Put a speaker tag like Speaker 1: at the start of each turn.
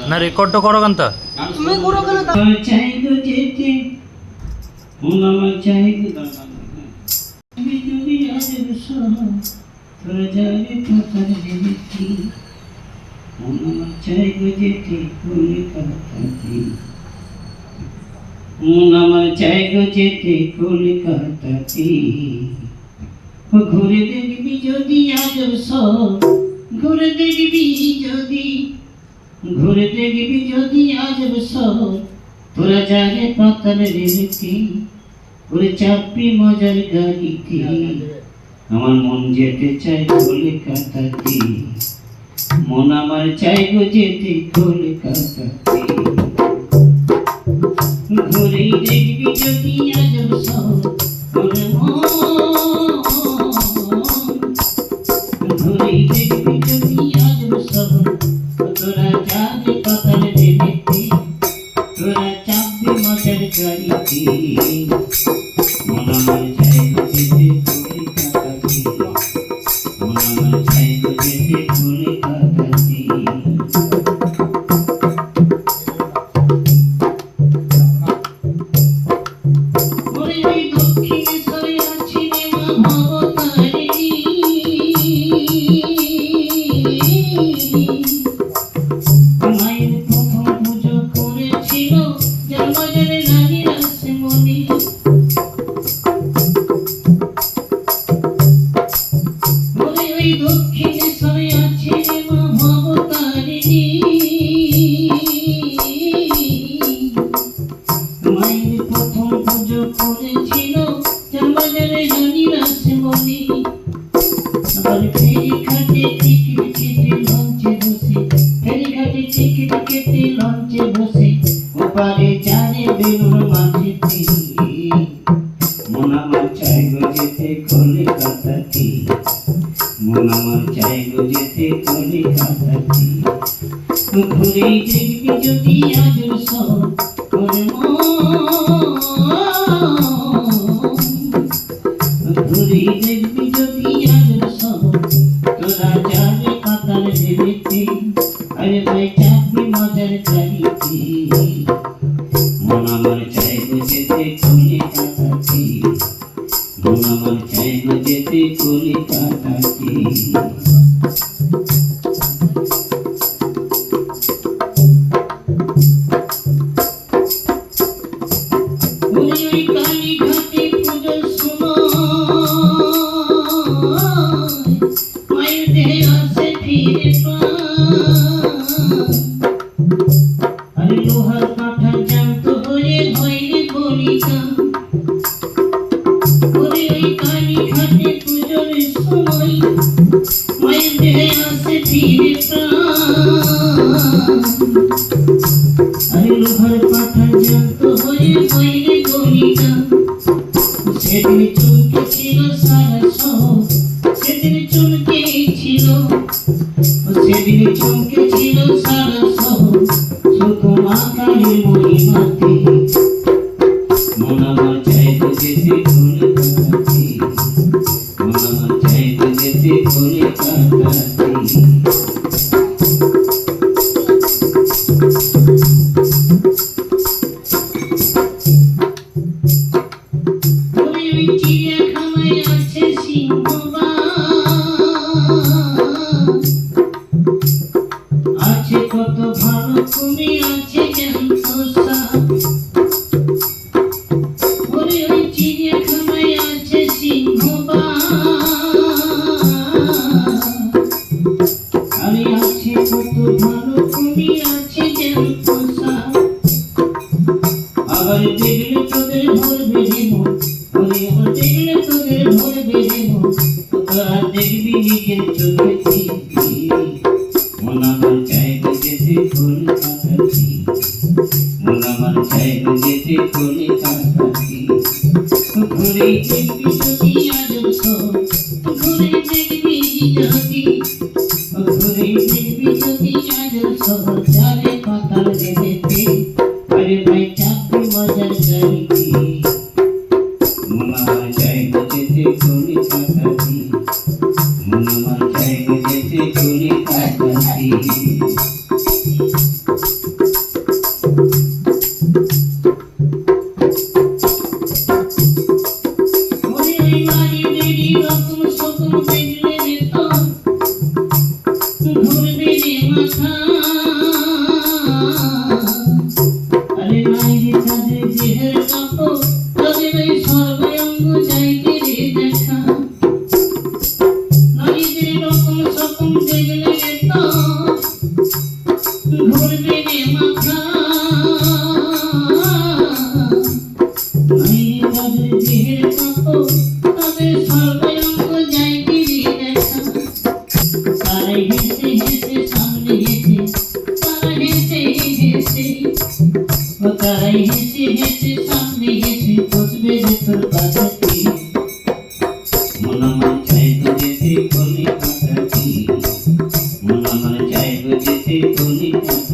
Speaker 1: না রেকর্ড তো করো গানটা
Speaker 2: তুমি করো কেন তা
Speaker 3: চাইলো যেতে মন আমার চাইলো তুমি যদি আজব তোরা যাবে পাতার যেতে মন আমার চাইলো যেতে কলকাতাতে মন আমার চাইলো যেতে কলকাতাতে ঘুরে দেখবি যদি আজব ঘুরে দেখবি যদি আজব তোরা যাবে পাতাল রেলতে ওরে চাপবি মজার গাড়িতে আমার মন যেতে চাই কলকাতাতে মন আমার চাইবো যেতে কলকাতাতে ঘুরেই দেখবি যদি আজব ওরে ঘুরেই দেখবি যদি আজব তোরা যাবে পাতাল রেলতে তোরা চাপবি মজার গাড়িতে মন আমার চাইবো যেতে কলকাতাতে মন আমার চাইবো যেতে কলকাতাতে ওরে ওই দক্ষিণেশ্বরে আছে রে মা ভবতারিণী মায়ের প্রথম পুজো করেছিল জন্মজনে নারী রাসমণি ওরে ওই দক্ষিণেশ্বরে আছে রে মা ভবতারিণী মায়ের প্রথম পুজো করেছিল জন্মজনে নারী রাসমণি আবার ফেরি ঘাটে টিকিট কেটে লঞ্চে বসে ফেরি ঘাটে টিকিট কেটে লঞ্চে বসে ওপারে জানে বেলুর মাঝেতে মন আমার চাইলো যেতে কলকাতাতে মন আমার চাইলো যেতে কলকাতাতে ঘুরেই দেখবি যদি আজব ওরে ঘুরেই দেখবি যদি আজব তোরা যাবে পাতাল রেলতে আরে ভাই চাপবি মজার গাড়িতে মন আমার চাইবো যেতে কলকাতাতে মন আমার চাইবো যেতে কলকাতাতে ওই ওই কালী ঘাটে পুজোর সময় মায়ের দেহে আসে ফিরে আরে লোহার কাঠা জ্যান্ত হয়ে হইলে বলিকা ওরে ওই কালী ঘাটে পুজোর সময় মায়ের দেহে আসে ফিরে আরে লোহার কাঠা জ্যান্ত হয়ে হইলে বলিকা সেদিন চুলকে ছিল সারা সেদিন চুলকে ছিল সেদিন চুলকে ছিল সারা শুধু মাতারি মহিমাতে মন আমার চাইতো যেতে কলকাতাতে মন আমার চাইতো যেতে কলকাতাতে ওই চিড়িয়াখানায় আছে সিংহবাগ আছে কত ভালো কুমি আছে জ্যান্ত সাপ ওরে ওই চিড়িয়াখানায় আছে সিংহবাগ আরে আছে কত ভালো কুমি আছে জ্যান্ত সাপ আবার দেখলে তোদের ভরবে জীবন ওরে আবার দেখলে তোদের ভরবে জীবন তোরা দেখবি নিজের চোখে মন আমার চাইবো যেতে কলকাতাতে মন আমার চাইবো যেতে কলকাতাতে ঘুরেই দেখবি যদি আজব ঘুরেই দেখবি যদি ঘুরেই দেখবি যদি আজব যাবে পাতাল রেলতে আরে ভাই চাপবি মজার গাড়িতে মন আমার চাইবো যেতে কলকাতাতে মন আমার চাইবো যেতে কলকাতাতে পাখি ওরে ওই বাড়ি বেরি রকম সকম দেখলে যেতাম ধরবে রে মাথা আরে নাই রে তাদের দেহের কাপড় তাদের ওই সর্বাঙ্গ যাইতে রে দেখা নারীদের রকম সকম দেখলে যেতাম ধরবে রে মাথা নাই রে তাদের দেহের কাপড় তাদের সর্বাঙ্গ যাইতে রে দেখা তারাই হেসে হেসে সামনে হেসে তারা হেসে হেসে ও তারাই হেসে হেসে সামনে হেসে বসবে রে তোর কাছাতে মন আমার চাইবে যেতে কলিকাতাতে মন আমার চাইবে যেতে কলিকাতাতে